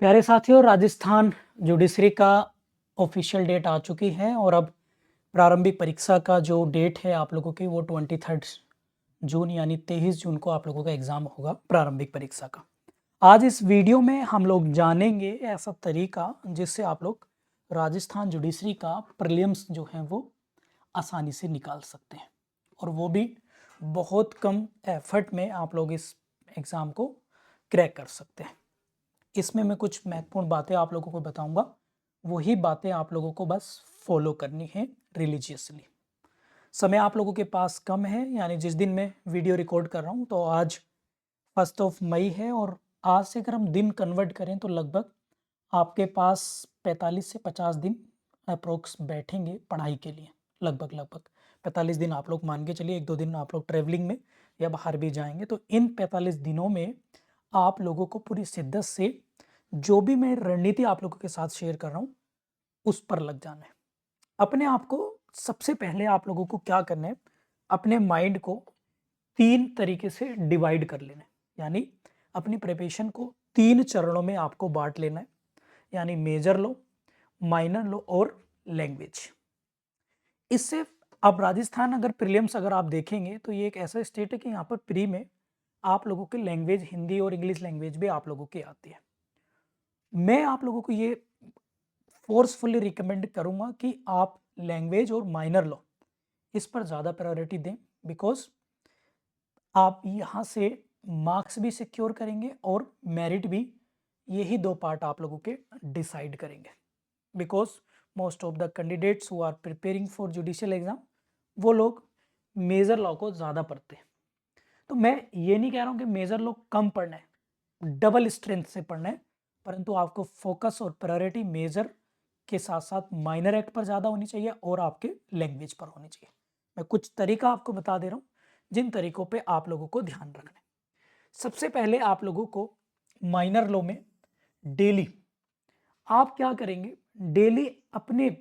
प्यारे साथियों, राजस्थान जुडिशरी का ऑफिशियल डेट आ चुकी है और अब प्रारंभिक परीक्षा का जो डेट है आप लोगों की वो 23 जून यानी 23 जून को आप लोगों का एग्ज़ाम होगा प्रारंभिक परीक्षा का। आज इस वीडियो में हम लोग जानेंगे ऐसा तरीका जिससे आप लोग राजस्थान जुडिशरी का प्रीलिम्स जो है वो आसानी से निकाल सकते हैं और वो भी बहुत कम एफर्ट में आप लोग इस एग्ज़ाम को क्रैक कर सकते हैं। इसमें मैं कुछ महत्वपूर्ण बातें आप लोगों को बताऊंगा, वही बातें आप लोगों को बस फॉलो करनी है रिलीजियसली। समय आप लोगों के पास कम है, यानी जिस दिन मैं वीडियो रिकॉर्ड कर रहा हूँ तो आज 1 मई है और आज से अगर हम दिन कन्वर्ट करें तो लगभग आपके पास 45 से 50 दिन अप्रोक्स बैठेंगे पढ़ाई के लिए। लगभग 45 दिन आप लोग मान के चलिए, 1-2 दिन आप लोग ट्रैवलिंग में या बाहर भी जाएंगे, तो इन 45 दिनों में आप लोगों को पूरी शिद्दत से जो भी मैं रणनीति आप लोगों के साथ शेयर कर रहा हूँ उस पर लग जाना है। अपने आप को सबसे पहले आप लोगों को क्या करना है, अपने माइंड को 3 तरीके से डिवाइड कर लेना है। यानी अपनी प्रिपरेशन को 3 चरणों में आपको बांट लेना है, यानी मेजर लो, माइनर लो और लैंग्वेज। इससे अब राजस्थान अगर प्रीलिम्स अगर आप देखेंगे तो ये एक ऐसा स्टेट है कि यहाँ पर प्री में आप लोगों के लैंग्वेज हिंदी और इंग्लिश लैंग्वेज भी आप लोगों की आती है। मैं आप लोगों को ये फोर्सफुली रिकमेंड करूंगा कि आप लैंग्वेज और माइनर लो, इस पर ज़्यादा प्रायोरिटी दें, बिकॉज आप यहाँ से मार्क्स भी सिक्योर करेंगे और मेरिट भी। यही 2 पार्ट आप लोगों के डिसाइड करेंगे, because most of the candidates who are preparing for judicial exam वो लोग मेजर लॉ को ज़्यादा पढ़ते हैं। तो मैं ये नहीं कह रहा हूँ कि मेजर लॉ कम पढ़ना है, डबल स्ट्रेंथ से पढ़ना है, परंतु आपको फोकस और प्रायोरिटी मेजर के साथ साथ माइनर एक्ट पर ज़्यादा होनी चाहिए और आपके लैंग्वेज पर होनी चाहिए। मैं कुछ तरीका आपको बता दे रहा हूँ जिन तरीकों पे आप लोगों को ध्यान रखना है। सबसे पहले आप लोगों को माइनर लॉ में डेली आप क्या करेंगे, डेली अपने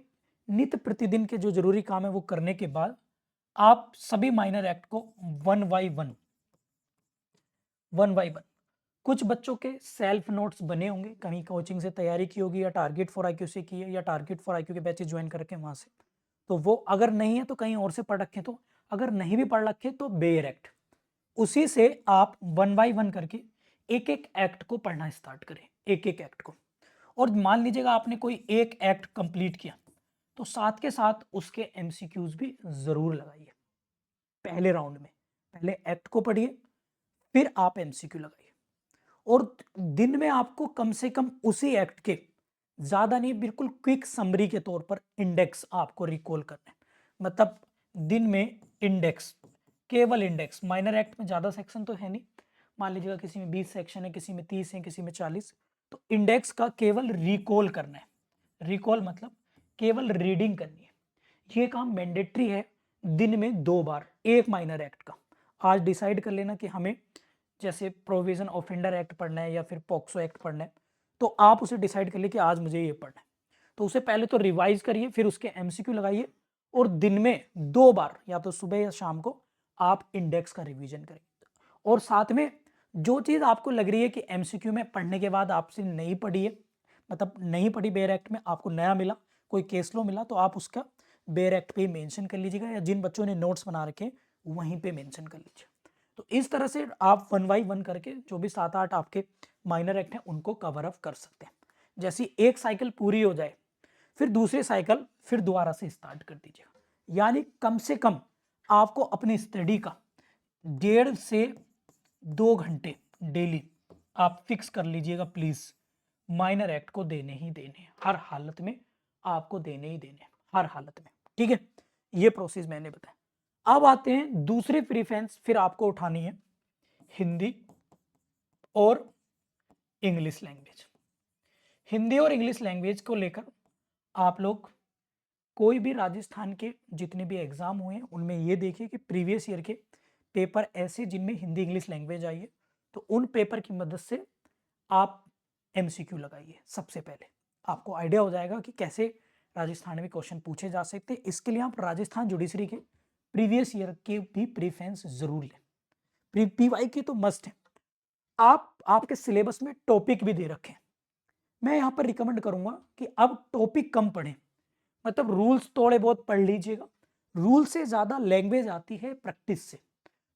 नित्य प्रतिदिन के जो जरूरी काम है वो करने के बाद आप सभी माइनर एक्ट को वन बाई वन कुछ बच्चों के सेल्फ नोट्स बने होंगे, कहीं कोचिंग से तैयारी की होगी या टारगेट फॉर आईक्यू से की है या टारगेट फॉर आईक्यू के बैचेस ज्वाइन कर रखे हैं वहां से, तो वो अगर नहीं है तो कहीं और से पढ़ रखे, तो अगर नहीं भी पढ़ रखे तो बेयर एक्ट, उसी से आप 1 बाई 1 करके एक एक एक्ट को पढ़ना स्टार्ट करें, एक एक एक्ट को। और मान लीजिएगा आपने कोई एक एक्ट कंप्लीट किया तो साथ के साथ उसके एमसीक्यूज भी जरूर लगाइए। पहले राउंड में पहले एक्ट को पढ़िए, फिर आप एमसीक्यू लगाइए। और दिन में आपको कम से कम उसी एक्ट के ज्यादा नहीं, बिल्कुल क्विक समरी के तौर पर इंडेक्स आपको रिकॉल करना है। मतलब दिन में इंडेक्स, केवल इंडेक्स, माइनर एक्ट में ज्यादा सेक्शन तो है नहीं, मान लीजिएगा किसी में 20 सेक्शन है, किसी में 30 है, किसी में 40, तो इंडेक्स का केवल रिकॉल करना है। रिकॉल मतलब केवल रीडिंग करनी है। ये काम मैंडेटरी है, दिन में 2 बार एक माइनर एक्ट का। आज डिसाइड कर लेना कि हमें जैसे प्रोविजन ऑफेंडर एक्ट पढ़ना है या फिर पॉक्सो एक्ट पढ़ना है, तो आप उसे डिसाइड कर लिए कि आज मुझे ये पढ़ना है, तो उसे पहले तो रिवाइज करिए, फिर उसके एमसीक्यू लगाइए और दिन में 2 बार या तो सुबह या शाम को आप इंडेक्स का रिवीजन करेंगे। और साथ में जो चीज आपको लग रही है कि एमसीक्यू में पढ़ने के बाद आपसे नहीं पढ़ी है, मतलब नहीं पढ़ी बेयर एक्ट में, आपको नया मिला, कोई केस लो मिला, तो आप उसका बेयर एक्ट पे मेंशन कर लीजिएगा, या जिन बच्चों ने नोट्स बना रखे वहीं पे मेंशन कर लीजिए। तो इस तरह से आप 1 बाई 1 करके जो भी 7-8 आपके माइनर एक्ट हैं उनको कवर अप कर सकते हैं। जैसी एक साइकिल पूरी हो जाए फिर दूसरी साइकिल फिर दोबारा से स्टार्ट कर दीजिएगा। यानी कम से कम आपको अपनी स्टडी का 1.5 से 2 घंटे डेली आप फिक्स कर लीजिएगा प्लीज। माइनर एक्ट को देने ही देने हैं, हर हालत में आपको देने ही देने हैं, हर हालत में। ठीक है, ये प्रोसेस मैंने बताया। अब आते हैं दूसरी प्रीफरेंस, फिर आपको उठानी है हिंदी और इंग्लिश लैंग्वेज। हिंदी और इंग्लिश लैंग्वेज को लेकर आप लोग कोई भी राजस्थान के जितने भी एग्जाम हुए हैं उनमें ये देखिए कि प्रीवियस ईयर के पेपर ऐसे जिनमें हिंदी इंग्लिश लैंग्वेज आई है, तो उन पेपर की मदद से आप एमसीक्यू लगाइए। सबसे पहले आपको आइडिया हो जाएगा कि कैसे राजस्थान में क्वेश्चन पूछे जा सकते हैं। इसके लिए आप राजस्थान जुडिशरी के प्रीवियस ईयर के भी प्रीफेंस जरूर लें। पीवाई की तो मस्ट है। आप आपके सिलेबस में टॉपिक भी दे रखे हैं, मैं यहाँ पर रिकमेंड करूंगा कि अब टॉपिक कम पढ़ें, मतलब रूल्स थोड़े बहुत पढ़ लीजिएगा। रूल से ज़्यादा लैंग्वेज आती है प्रैक्टिस से।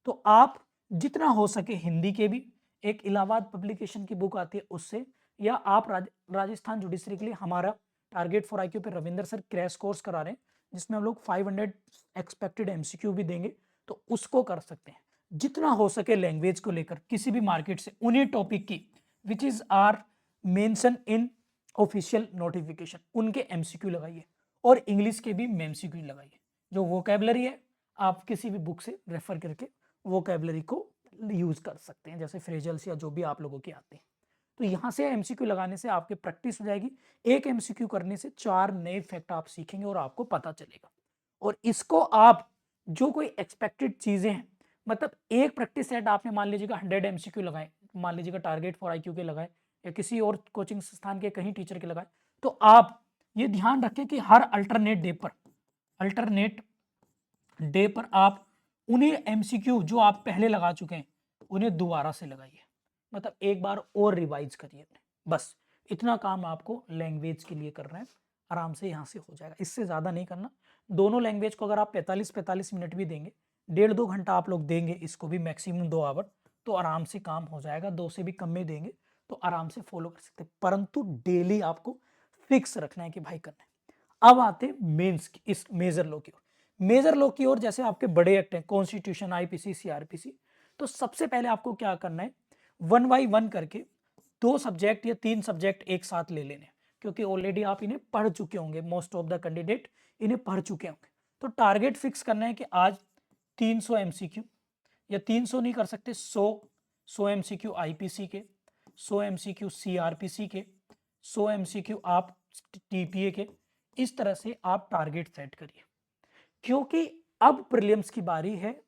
तो आप जितना हो सके हिंदी के भी, एक इलाहाबाद पब्लिकेशन की बुक आती है उससे, या आप राजस्थान जुडिशरी के लिए हमारा टारगेट फॉर आईक्यू पे रविंदर सर क्रैश कोर्स करा रहे हैं, जिसमें हम लोग 500 एक्सपेक्टेड एमसीक्यू भी देंगे, तो उसको कर सकते हैं। जितना हो सके लैंग्वेज को लेकर किसी भी मार्केट से उन्हीं टॉपिक की which is are mention in official notification, उनके एमसीक्यू लगाइए, और इंग्लिश के भी एमसीक्यू लगाइए। जो वोकैबलरी है आप किसी भी बुक से रेफर करके वोकैबलरी को यूज कर सकते हैं, जैसे फ्रेजल्स या जो भी आप लोगों के आते हैं। तो यहाँ से एमसीक्यू लगाने से आपकी प्रैक्टिस हो जाएगी। एक एमसीक्यू करने से 4 नए फैक्ट आप सीखेंगे और आपको पता चलेगा। और इसको आप जो कोई एक्सपेक्टेड चीजें हैं, मतलब एक प्रैक्टिस सेट आपने मान लीजिएगा 100 एमसीक्यू लगाए, मान लीजिएगा टारगेट फॉर आईक्यू के लगाए या किसी और कोचिंग संस्थान के कहीं टीचर के लगाए, तो आप ये ध्यान रखें कि हर अल्टरनेट डे पर आप उन्हीं एमसीक्यू जो आप पहले लगा चुके हैं उन्हें दोबारा से लगाइए, मतलब एक बार और रिवाइज करिए। बस इतना काम आपको लैंग्वेज के लिए करना है, आराम से यहाँ से हो जाएगा, इससे ज़्यादा नहीं करना। दोनों लैंग्वेज को अगर आप 45-45 मिनट भी देंगे, 1.5-2 घंटा आप लोग देंगे, इसको भी मैक्सिमम 2 आवर, तो आराम से काम हो जाएगा। 2 से भी कम में देंगे तो आराम से फॉलो कर सकते हैं, परंतु डेली आपको फिक्स रखना है कि भाई करना है। अब आते हैं मेंस की, इस मेजर लॉ की ओर। मेजर लॉ की ओर जैसे आपके बड़े एक्ट हैं, कॉन्स्टिट्यूशन, आईपीसी, सीआरपीसी, तो सबसे पहले आपको क्या करना है, 1 बाई 1 करके 2 सब्जेक्ट या 3 सब्जेक्ट एक साथ ले लेने, क्योंकि ऑलरेडी आप इन्हें पढ़ चुके होंगे, मोस्ट ऑफ द कैंडिडेट इन्हें पढ़ चुके होंगे। तो टारगेट फिक्स करना है कि आज 300 एमसीक्यू, या 300 नहीं कर सकते, 100 एमसीक्यू आईपीसी के, 100 एमसीक्यू सीआरपीसी के, 100 एमसीक्यू आप टीपीए के। इस तरह से आप टारगेट सेट करिए, क्योंकि अब प्रीलिम्स की बारी है,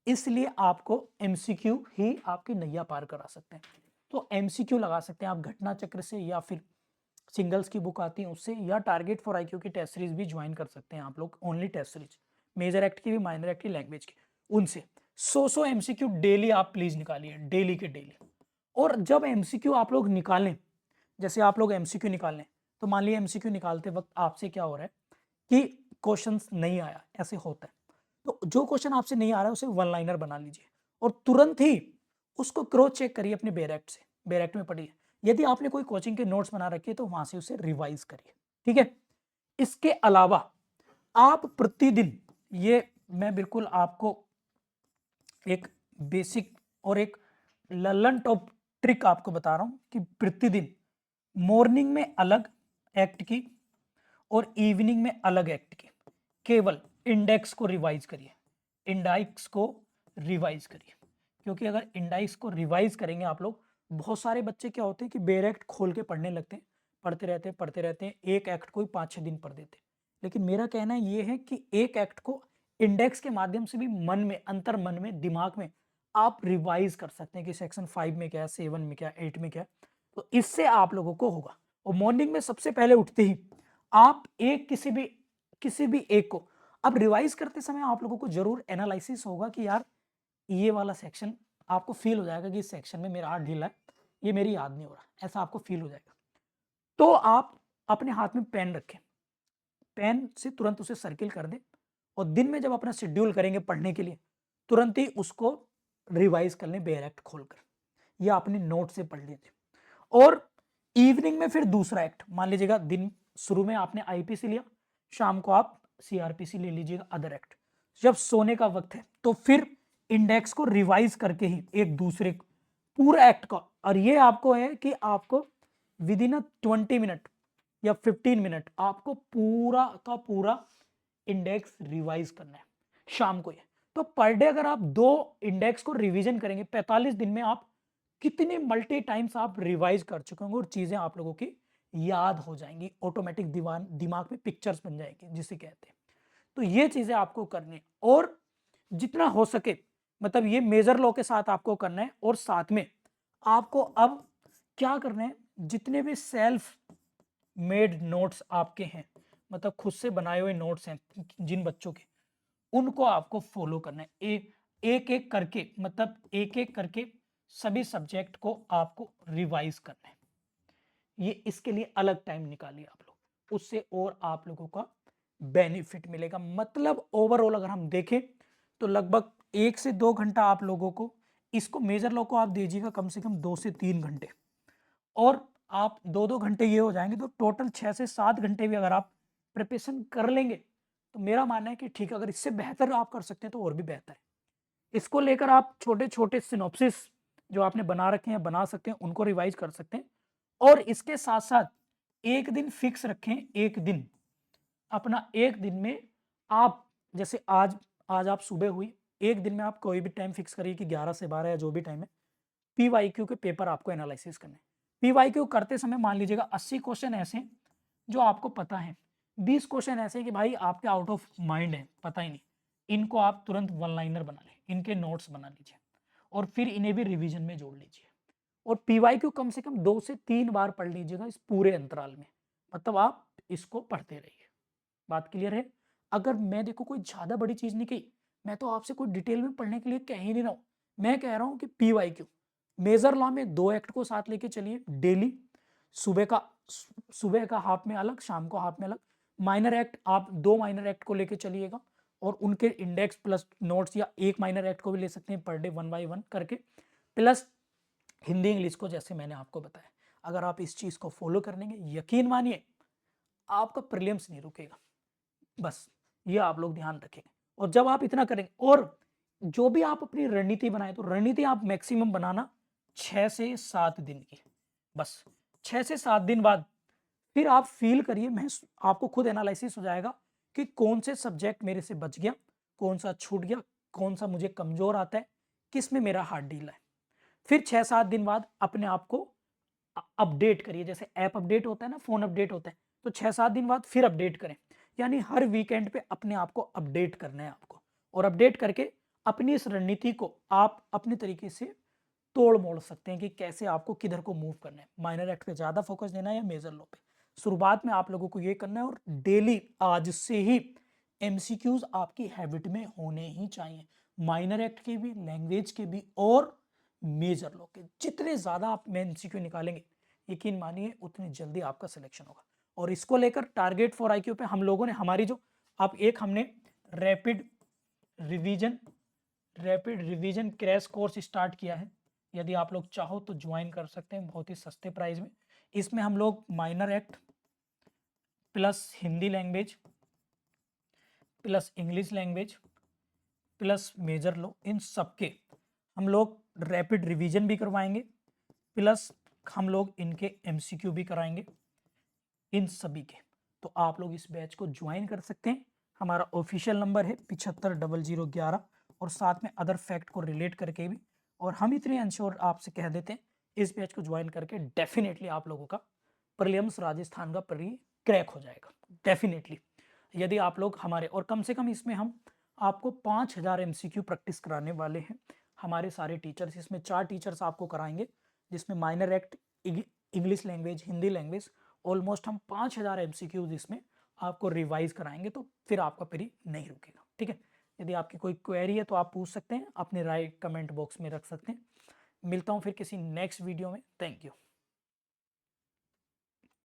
इसलिए आपको एमसीक्यू ही आपकी नैया पार करा सकते हैं। तो एमसीक्यू लगा सकते हैं आप घटना चक्र से, या फिर सिंगल्स की बुक आती है उससे, या टारगेट फॉर आईक्यू की टेस्ट सीरीज भी ज्वाइन कर सकते हैं आप लोग, only test series, major act की भी, माइनर एक्ट की, लैंग्वेज की, उनसे 100 एमसीक्यू डेली आप प्लीज निकालिए, डेली के डेली। और जब एमसीक्यू आप लोग निकालें, जैसे आप लोग एमसीक्यू निकालें, तो मान लीजिए एमसीक्यू निकालते वक्त आपसे क्या हो रहा है कि क्वेश्चन नहीं आया, ऐसे होता है, तो जो क्वेश्चन आपसे नहीं आ रहा है उसे वन लाइनर बना लीजिए, और तुरंत ही उसको क्रॉस चेक करिए अपने बेरेक्ट से, बेरेक्ट में पढ़िए। यदि आपने कोई कोचिंग के नोट्स बना रखे तो वहां से उसे रिवाइज करिए, ठीक है। इसके अलावा आप प्रतिदिन, ये मैं बिल्कुल आपको एक बेसिक और एक ललन टॉप ट्रिक आपको बता रहा हूं कि प्रतिदिन मॉर्निंग में अलग एक्ट की और इवनिंग में अलग एक्ट की केवल इंडेक्स को रिवाइज करिए, इंडेक्स को रिवाइज करिए। क्योंकि अगर इंडेक्स को रिवाइज करेंगे आप लोग, बहुत सारे बच्चे क्या होते हैं कि बेर एक्ट खोल के पढ़ने लगते हैं, पढ़ते रहते हैं, एक एक्ट को ही 5-6 दिन पढ़ देते हैं। लेकिन मेरा कहना ये है कि एक एक्ट को इंडेक्स के माध्यम से भी मन में, अंतर मन में, दिमाग में आप रिवाइज कर सकते हैं कि सेक्शन 5 में क्या है, 7 में क्या है, 8 में क्या है। तो इससे आप लोगों को होगा। और मॉर्निंग में सबसे पहले उठते ही आप एक किसी भी एक को, अब रिवाइज करते समय आप लोगों को जरूर एनालिसिस होगा कि यार ये वाला सेक्शन, आपको फील हो जाएगा कि इस सेक्शन में मेरा हाथ ढीला है, ये मेरी याद नहीं हो रहा, ऐसा आपको फील हो जाएगा। तो आप अपने हाथ में पेन रखें, पेन से तुरंत उसे सर्किल कर दें, और दिन में जब अपना शेड्यूल करेंगे पढ़ने के लिए, तुरंत ही उसको रिवाइज कर लें बेयर एक्ट खोलकर, या अपने नोट से पढ़ लीजिए। और इवनिंग में फिर दूसरा एक्ट, मान लीजिएगा दिन शुरू में आपने आईपीसी लिया, शाम को आप सीआरपीसी ले लीजिएगा, अदर एक्ट। जब सोने का वक्त है तो फिर इंडेक्स को रिवाइज करके ही एक दूसरे पूरा एक्ट का, और ये आपको है कि आपको विद इन 20 मिनट या 15 मिनट आपको पूरा का पूरा इंडेक्स रिवाइज करना है शाम को। ये तो पर डे अगर आप 2 इंडेक्स को रिवीजन करेंगे, 45 दिन में आप कितने मल्टी टाइम्स आप रिवाइज कर चुके होंगे, और चीजें आप लोगों की याद हो जाएंगी, ऑटोमेटिक दिमाग में पिक्चर्स बन जाएंगी जिसे कहते हैं। तो ये चीजें आपको करनी है, और जितना हो सके, मतलब ये मेजर लॉ के साथ आपको करना है। और साथ में आपको अब क्या करना है, जितने भी सेल्फ मेड नोट्स आपके हैं, मतलब खुद से बनाए हुए नोट्स हैं जिन बच्चों के, उनको आपको फॉलो करना है, एक एक करके, मतलब एक एक करके सभी सब्जेक्ट को आपको रिवाइज करना है। ये इसके लिए अलग टाइम निकालिए आप लोग, उससे और आप लोगों का बेनिफिट मिलेगा। मतलब ओवरऑल अगर हम देखें तो लगभग 1 से 2 घंटा आप लोगों को इसको मेजर लॉ को आप दीजिएगा कम से कम 2 से 3 घंटे, और आप 2-2 घंटे ये हो जाएंगे तो टोटल 6 से 7 घंटे भी अगर आप प्रिपरेशन कर लेंगे तो मेरा मानना है कि ठीक है, अगर इससे बेहतर आप कर सकते हैं तो और भी बेहतर है। इसको लेकर आप छोटे-छोटे सिनॉप्सिस जो आपने बना रखे हैं, बना सकते हैं, उनको रिवाइज़ कर सकते हैं और इसके साथ-साथ एक दिन फिक्स रखें, एक दिन, अपना एक दिन में आप जैसे आज आज आप सुबह हुई, एक दिन में आप कोई भी टाइम फिक्स करिए कि 11 से 12 या जो भी टाइम है, पीवाईक्यू के पेपर आपको एनालिसिस करने हैं। पीवाईक्यू करते समय मान लीजिएगा 80 क्वेश्चन ऐसे हैं जो आपको पता है, 20 क्वेश्चन ऐसे हैं कि भाई आपके आउट ऑफ माइंड है, पता ही नहीं। इनको आप तुरंत वन लाइनर बना लें, इनके नोट्स बना लीजिए और फिर इन्हें भी रिवीजन में जोड़ लीजिए और पीवाईक्यू कम से कम 2 से 3 बार पढ़ लीजिएगा इस पूरे अंतराल में। मतलब आप इसको पढ़ते रहिए। बात क्लियर है? अगर मैं देखो कोई ज़्यादा बड़ी चीज़ नहीं कही, मैं तो आपसे कोई डिटेल में पढ़ने के लिए कह ही नहीं रहा हूँ। मैं कह रहा हूँ कि पीवाईक्यू, मेजर लॉ में 2 एक्ट को साथ लेके चलिए डेली, सुबह का सुबह का हाफ में अलग, शाम को हाफ में अलग। माइनर एक्ट आप 2 माइनर एक्ट को लेके चलिएगा और उनके इंडेक्स प्लस नोट्स, या एक माइनर एक्ट को भी ले सकते हैं पर डे 1 बाय 1 करके, प्लस हिंदी इंग्लिश को जैसे मैंने आपको बताया। अगर आप इस चीज़ को फॉलो कर लेंगे, यकीन मानिए आपका प्रीलिम्स नहीं रुकेगा। बस ये आप लोग ध्यान रखेंगे और जब आप इतना करेंगे और जो भी आप अपनी रणनीति बनाए तो रणनीति आप मैक्सिमम बनाना 6 से 7 दिन की। बस 6 से 7 दिन बाद फिर आप फील करिए, आपको खुद एनालिसिस हो जाएगा कि कौन से सब्जेक्ट मेरे से बच गया, कौन सा छूट गया, कौन सा मुझे कमजोर आता है, किस में मेरा हाथ ढीला है। फिर 6-7 दिन बाद अपने आप को अपडेट करिए, जैसे ऐप अपडेट होता है ना, फोन अपडेट होता है, तो 6-7 दिन बाद फिर अपडेट करें। यानी हर वीकेंड पे अपने आप को अपडेट करना है आपको, और अपडेट करके अपनी इस रणनीति को आप अपने तरीके से तोड़ मोड़ सकते हैं कि कैसे आपको किधर को मूव करना है, माइनर एक्ट पे ज्यादा फोकस देना है या मेजर लॉ पे। शुरुआत में आप लोगों को ये करना है और डेली आज से ही एमसीक्यूज आपकी हैबिट में होने ही चाहिए, माइनर एक्ट के भी, लैंग्वेज के भी और मेजर लॉ के। जितने ज्यादा आप एमसीक्यू निकालेंगे, यकीन मानिए उतनी जल्दी आपका सिलेक्शन होगा। और इसको लेकर टारगेट फॉर आईक्यू पे हम लोगों ने हमारी जो आप एक हमने rapid revision rapid revision crash course start किया है। यदि आप लोग चाहो तो ज्वाइन कर सकते हैं बहुत ही सस्ते प्राइस में। इसमें हम लोग minor act plus Hindi language plus English language plus major law, इन सबके हम लोग रैपिड रिवीजन भी करवाएंगे, प्लस हम लोग इनके एमसीक्यू भी कराएंगे इन सभी के। तो आप लोग इस बैच को ज्वाइन कर सकते हैं। हमारा ऑफिशियल नंबर है 750011 और साथ में अदर फैक्ट को रिलेट करके भी। और हम इतने अंश्योर आपसे कह देते हैं, इस बैच को ज्वाइन करके डेफिनेटली आप लोगों का प्रीलिम्स राजस्थान का प्री क्रैक हो जाएगा डेफिनेटली, यदि आप लोग हमारे। और कम से कम इसमें हम आपको 5000 एमसीक्यू प्रैक्टिस कराने वाले हैं। हमारे सारे टीचर्स, इसमें 4 टीचर्स आपको कराएंगे, जिसमें minor act, English language, Hindi language, almost हम 5000 एमसीक्यूज इसमें आपको रिवाइज कराएंगे। तो फिर आपका प्री नहीं रुकेगा, ठीक है। यदि आपकी कोई क्वेरी है तो आप पूछ सकते हैं, अपनी राय कमेंट बॉक्स में रख सकते हैं। मिलता हूँ फिर किसी नेक्स्ट वीडियो में। Thank you.